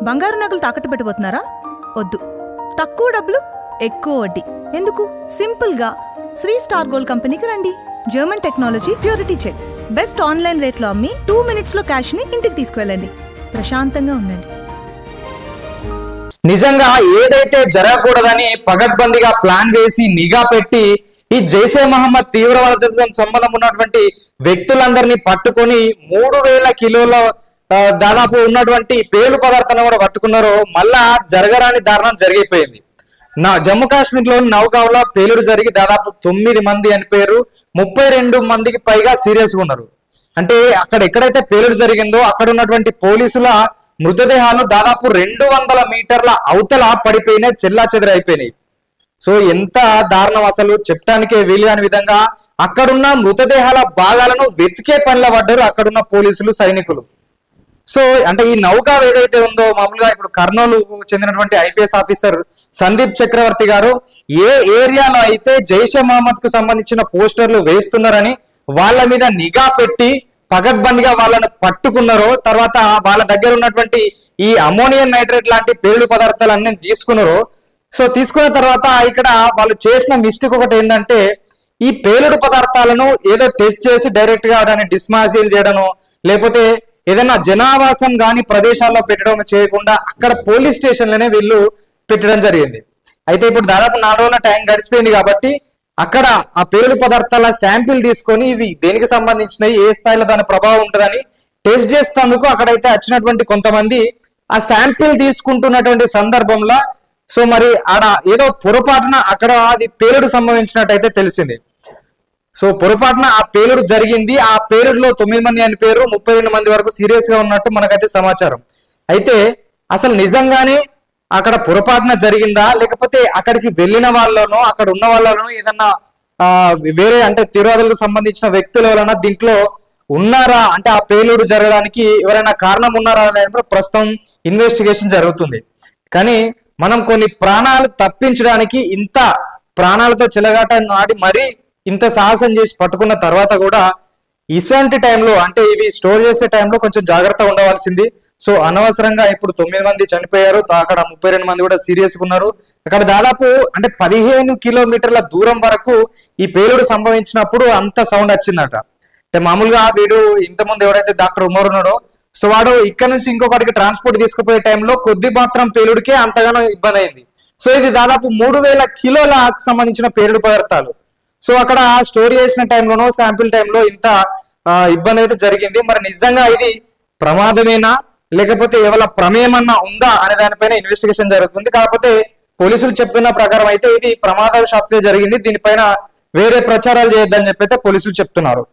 బంగారు నగలు తాకట్టు పెట్టబోతున్నారా? వద్దు. తక్కువ డబ్బులు ఎక్కువ వడ్డీ ఎందుకు? సింపుల్ గా శ్రీ స్టార్ గోల్డ్ కంపెనీకి రండి. German technology, purity check, best online రేట్లో అమ్మి 2 minutes లో క్యాష్ ని ఇంటికి తీసుకువెళ్ళండి. ప్రశాంతంగా ఉండండి. నిజంగా ఏదైతే జరగకూడదని పగడ్బందీగా ప్లాన్ వేసి నిఘా పెట్టి ఈ జైషే మహమ్మద్ తీవ్రవాదం సంబంధం ఉన్నటువంటి వ్యక్తులందరినీ పట్టుకొని 3000 కిలోల దాదాపు ఉన్నటువంటి పేలు పదార్థాలను కూడా పట్టుకున్నారో మళ్ళా జరగరాని దారుణం జరిగిపోయింది. జమ్మూ కాశ్మీర్ లోని నౌగావ్లో పేలుడు జరిగి దాదాపు 9 మంది చనిపోయారు. 32 మందికి పైగా సీరియస్ గా ఉన్నారు. అంటే అక్కడ ఎక్కడైతే పేలుడు జరిగిందో అక్కడ ఉన్నటువంటి పోలీసుల మృతదేహాలు దాదాపు 200 మీటర్ల అవతల పడిపోయినాయి, చెల్లా చెదరైపోయినాయి. సో ఎంత దారుణం అసలు చెప్పడానికే వీలు కాని విధంగా అక్కడున్న మృతదేహాల భాగాలను వెతికే పనిలో పడ్డారు అక్కడున్న పోలీసులు, సైనికులు. సో అంటే ఈ నౌగావ్ ఏదైతే ఉందో మామూలుగా ఇప్పుడు కర్నూలు చెందినటువంటి ఐపీఎస్ ఆఫీసర్ సందీప్ చక్రవర్తి గారు ఏ ఏరియాలో అయితే జైషే మహమ్మద్ కు సంబంధించిన పోస్టర్లు వేస్తున్నారని వాళ్ళ మీద నిఘా పెట్టి పగడ్బందీగా వాళ్ళను పట్టుకున్నారో, తర్వాత వాళ్ళ దగ్గర ఉన్నటువంటి ఈ అమోనియం నైట్రేట్ లాంటి పేలుడు పదార్థాలన్నీ తీసుకున్నారో. సో తీసుకున్న తర్వాత ఇక్కడ వాళ్ళు చేసిన మిస్టేక్ ఒకటి ఏంటంటే ఈ పేలుడు పదార్థాలను ఏదో టెస్ట్ చేసి డైరెక్ట్ గా దాన్ని డిస్మాజిల్ చేయడము, లేకపోతే ఏదైనా జనావాసం గాని ప్రదేశాల్లో పెట్టడం చేయకుండా అక్కడ పోలీస్ స్టేషన్లోనే వీళ్ళు పెట్టడం జరిగింది. అయితే ఇప్పుడు దాదాపు 4 రోజుల టైం గడిచిపోయింది కాబట్టి అక్కడ ఆ పేలుడు పదార్థాల శాంపిల్ తీసుకొని ఇవి దేనికి సంబంధించినవి, ఏ స్థాయిలో దాని ప్రభావం ఉంటుందని టెస్ట్ చేసేందుకు అక్కడైతే వచ్చినటువంటి కొంతమంది ఆ శాంపిల్ తీసుకుంటున్నటువంటి సందర్భంలో సో మరి ఆడ ఏదో పొరపాటున అక్కడ అది పేలుడు సంభవించినట్టయితే తెలిసింది. సో పొరపాటున ఆ పేలుడు జరిగింది. ఆ పేలుడులో 9 మంది చనిపోయారు, 32 మంది వరకు సీరియస్ గా ఉన్నట్టు మనకైతే సమాచారం. అయితే అసలు నిజంగానే అక్కడ పొరపాటున జరిగిందా, లేకపోతే అక్కడికి వెళ్ళిన వాళ్ళనో అక్కడ ఉన్న వాళ్ళనో ఏదన్నా వేరే అంటే తీవ్రవాదులకు సంబంధించిన వ్యక్తుల వలన దీంట్లో ఉన్నారా, అంటే ఆ పేలుడు జరగడానికి ఎవరైనా కారణం ఉన్నారా అనేది ప్రస్తుతం ఇన్వెస్టిగేషన్ జరుగుతుంది. కానీ మనం కొన్ని ప్రాణాలు తప్పించడానికి ఇంత ప్రాణాలతో చెలగాట ఆడి మరీ ఇంత సాహసం చేసి పట్టుకున్న తర్వాత కూడా ఇలాంటి టైంలో అంటే ఇవి స్టోర్ చేసే టైంలో కొంచెం జాగ్రత్తగా ఉండవలసింది. సో అనవసరంగా ఇప్పుడు 9 మంది చనిపోయారు, అక్కడ 32 మంది కూడా సీరియస్ గా ఉన్నారు. అక్కడ దాదాపు అంటే 15 కిలోమీటర్ల దూరం వరకు ఈ పేలుడు సంభవించినప్పుడు అంత సౌండ్ వచ్చిందట. అంటే మామూలుగా వీడు ఇంతకుముందు ఎవడైతే డాక్టర్ ఉమర్ ఉన్నాడో సో వాడు ఇక్కడ నుంచి ఇంకొకటికి ట్రాన్స్పోర్ట్ తీసుకుపోయే టైంలో కొద్ది మాత్రం పేలుడికే అంతగానో ఇబ్బంది అయింది. సో ఇది దాదాపు 3000 కిలోలకు సంబంధించిన పేలుడు పదార్థాలు. సో అక్కడ స్టోర్ చేసిన టైంలోనో శాంపిల్ టైంలో ఇంత ఇబ్బంది అయితే జరిగింది. మరి నిజంగా ఇది ప్రమాదమేనా లేకపోతే ఎవరి ప్రమేయమన్నా ఉందా అనే దానిపైన ఇన్వెస్టిగేషన్ జరుగుతుంది. కాకపోతే పోలీసులు చెప్తున్న ప్రకారం అయితే ఇది ప్రమాదవశాత్తు జరిగింది, దీనిపైన వేరే ప్రచారాలు చేయొద్దని చెప్పి అయితే పోలీసులు చెప్తున్నారు.